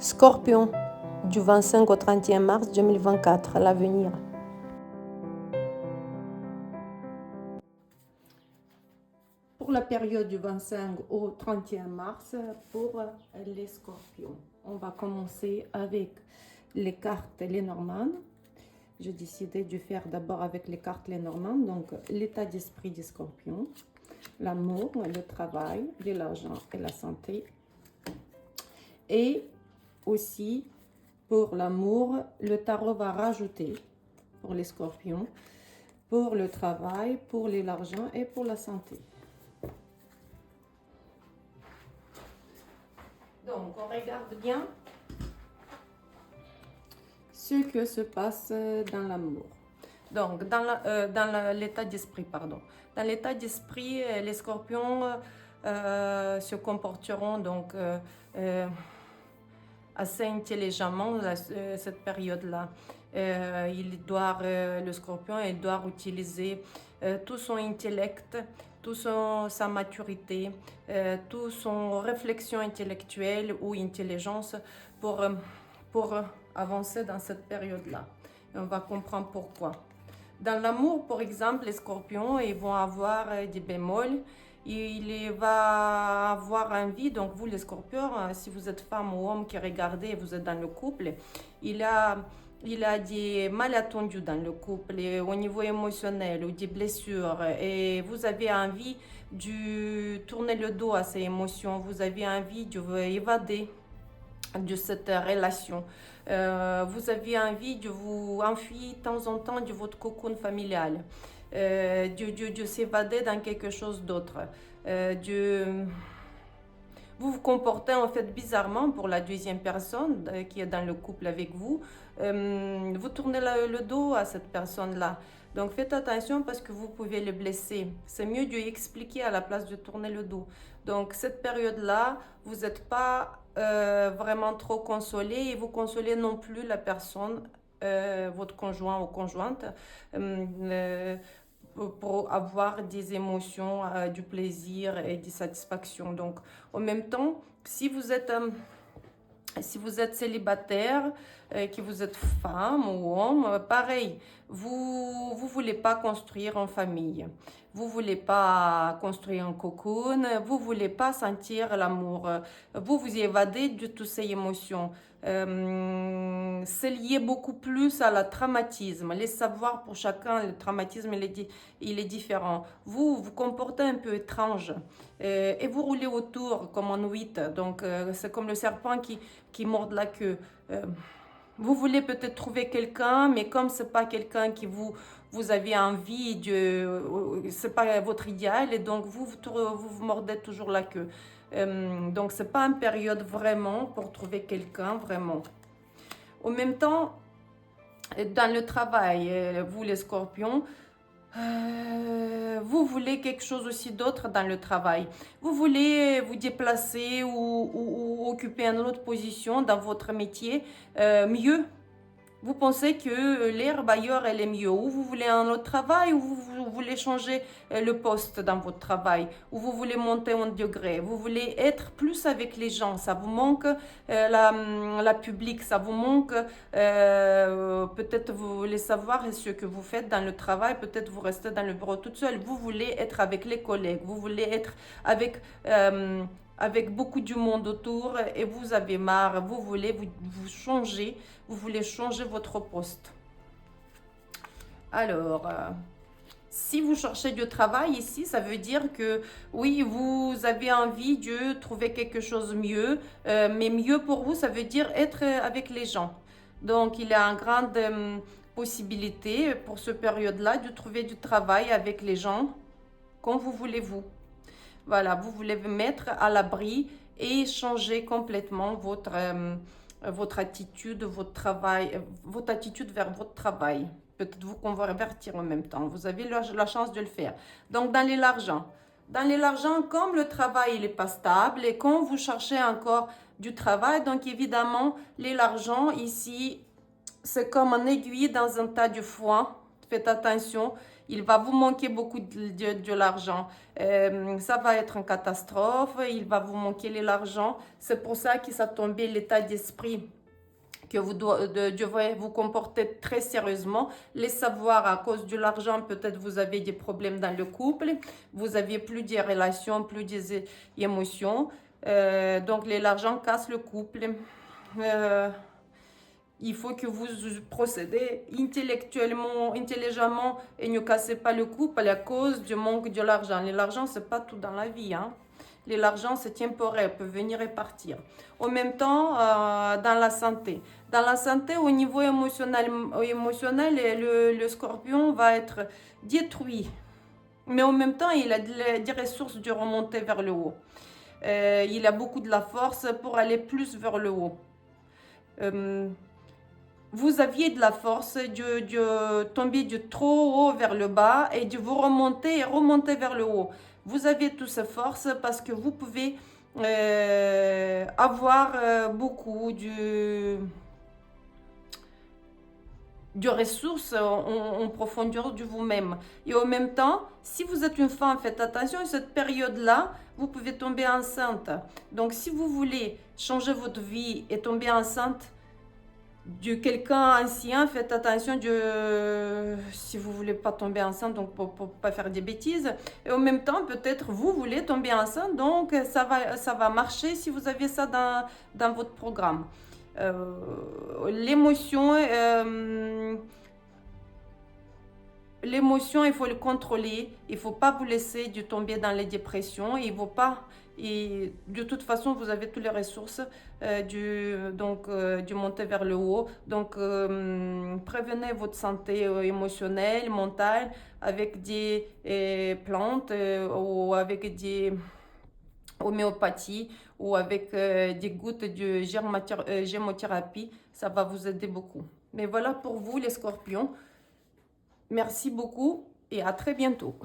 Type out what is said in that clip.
Scorpion, du 25 au 31 mars 2024, à l'avenir. Pour la période du 25 au 31 mars, pour les scorpions, on va commencer avec les cartes Lenormand. J'ai décidé de faire d'abord avec les cartes Lenormand, donc l'état d'esprit des scorpions, l'amour, le travail, l'argent et la santé. Et aussi, pour l'amour, le tarot va rajouter pour les scorpions, pour le travail, pour l'argent et pour la santé. Donc, on regarde bien ce que se passe dans l'amour. Donc, dans l'état d'esprit, pardon. Dans l'état d'esprit, les scorpions se comporteront donc assez intelligemment cette période-là. Le scorpion, il doit utiliser tout son intellect, toute sa maturité, toute son réflexion intellectuelle ou intelligence pour avancer dans cette période-là. On va comprendre pourquoi. Dans l'amour, par exemple, les scorpions, ils vont avoir des bémols. Il va avoir envie, donc vous les scorpions, si vous êtes femme ou homme qui regardez, vous êtes dans le couple, il a des malentendus dans le couple, et au niveau émotionnel ou des blessures, et vous avez envie de tourner le dos à ces émotions, vous avez envie de vous évader de cette relation. Vous avez envie de vous enfuir de temps en temps de votre cocon familial, de s'évader dans quelque chose d'autre, vous vous comportez en fait bizarrement pour la deuxième personne qui est dans le couple avec vous. Vous tournez le dos à cette personne-là. Donc faites attention parce que vous pouvez le blesser. C'est mieux de lui expliquer à la place de tourner le dos. Donc cette période-là, vous n'êtes pas vraiment trop consolé et vous consolez non plus la personne, votre conjoint ou conjointe, pour avoir des émotions, du plaisir et des satisfactions. Donc en même temps, si vous êtes célibataire, que vous êtes femme ou homme, pareil, vous voulez pas construire en famille, vous voulez pas construire un cocoon, vous voulez pas sentir l'amour, vous vous évadez de toutes ces émotions. C'est lié beaucoup plus à la traumatisme. Les savoirs pour chacun, le traumatisme il est différent. Vous vous comportez un peu étrange et vous roulez autour comme en 8. Donc c'est comme le serpent qui mord la queue. Vous voulez peut-être trouver quelqu'un, mais comme c'est pas quelqu'un qui vous avez envie c'est pas votre idéal, et donc vous mordez toujours la queue. Donc c'est pas une période vraiment pour trouver quelqu'un vraiment. En même temps, dans le travail, vous les scorpions, vous voulez quelque chose aussi d'autre dans le travail. Vous voulez vous déplacer ou occuper une autre position dans votre métier mieux. Vous pensez que l'herbe ailleurs, elle est mieux. Ou vous voulez un autre travail, ou vous voulez changer le poste dans votre travail, ou vous voulez monter en degré. Vous voulez être plus avec les gens. Ça vous manque la public, ça vous manque peut-être vous voulez savoir ce que vous faites dans le travail. Peut-être vous restez dans le bureau toute seule. Vous voulez être avec les collègues. Vous voulez être avec beaucoup du monde autour et vous avez marre, vous voulez vous changer, vous voulez changer votre poste. Alors, si vous cherchez du travail ici, ça veut dire que oui, vous avez envie de trouver quelque chose de mieux, mais mieux pour vous, ça veut dire être avec les gens. Donc, il y a une grande possibilité pour cette période-là de trouver du travail avec les gens comme vous voulez vous. Voilà, vous voulez vous mettre à l'abri et changer complètement votre attitude, votre travail, votre attitude vers votre travail. Peut-être vous convertir en même temps. Vous avez la chance de le faire. Donc, dans l'argent. Dans l'argent, comme le travail n'est pas stable et quand vous cherchez encore du travail, donc évidemment, l'argent ici, c'est comme un aiguille dans un tas de foin. Faites attention. Il va vous manquer beaucoup de l'argent. Ça va être une catastrophe. Il va vous manquer l'argent. C'est pour ça que ça tombait l'état d'esprit que vous devrez vous comporter très sérieusement. Les savoir à cause de l'argent, peut-être vous avez des problèmes dans le couple, vous aviez plus de relations, plus des émotions. Donc l'argent casse le couple. Il faut que vous procédez intelligemment et ne cassez pas le couple à cause du manque de l'argent. L'argent, c'est pas tout dans la vie, hein. L'argent, c'est temporaire, peut venir et partir. En même temps, dans la santé. Dans la santé, au niveau émotionnel, le scorpion va être détruit. Mais en même temps, il a des ressources de remonter vers le haut. Il a beaucoup de la force pour aller plus vers le haut. Vous aviez de la force de tomber de trop haut vers le bas et de vous remonter et remonter vers le haut. Vous avez toute cette force parce que vous pouvez avoir beaucoup de ressources en profondeur de vous-même. Et en même temps, si vous êtes une femme, faites attention, à cette période-là, vous pouvez tomber enceinte. Donc, si vous voulez changer votre vie et tomber enceinte de quelqu'un ancien, faites attention si vous voulez pas tomber enceinte, donc pour pas faire des bêtises. Et en même temps, peut-être vous voulez tomber enceinte, donc ça va marcher si vous avez ça dans votre programme. L'émotion, il faut le contrôler. Il faut pas vous laisser de tomber dans les dépressions. Il faut pas. Et de toute façon, vous avez toutes les ressources du monter vers le haut. Donc, prévenez votre santé émotionnelle, mentale, avec des plantes ou avec des homéopathie ou avec des gouttes de gémothérapie. Ça va vous aider beaucoup. Mais voilà pour vous, les scorpions. Merci beaucoup et à très bientôt.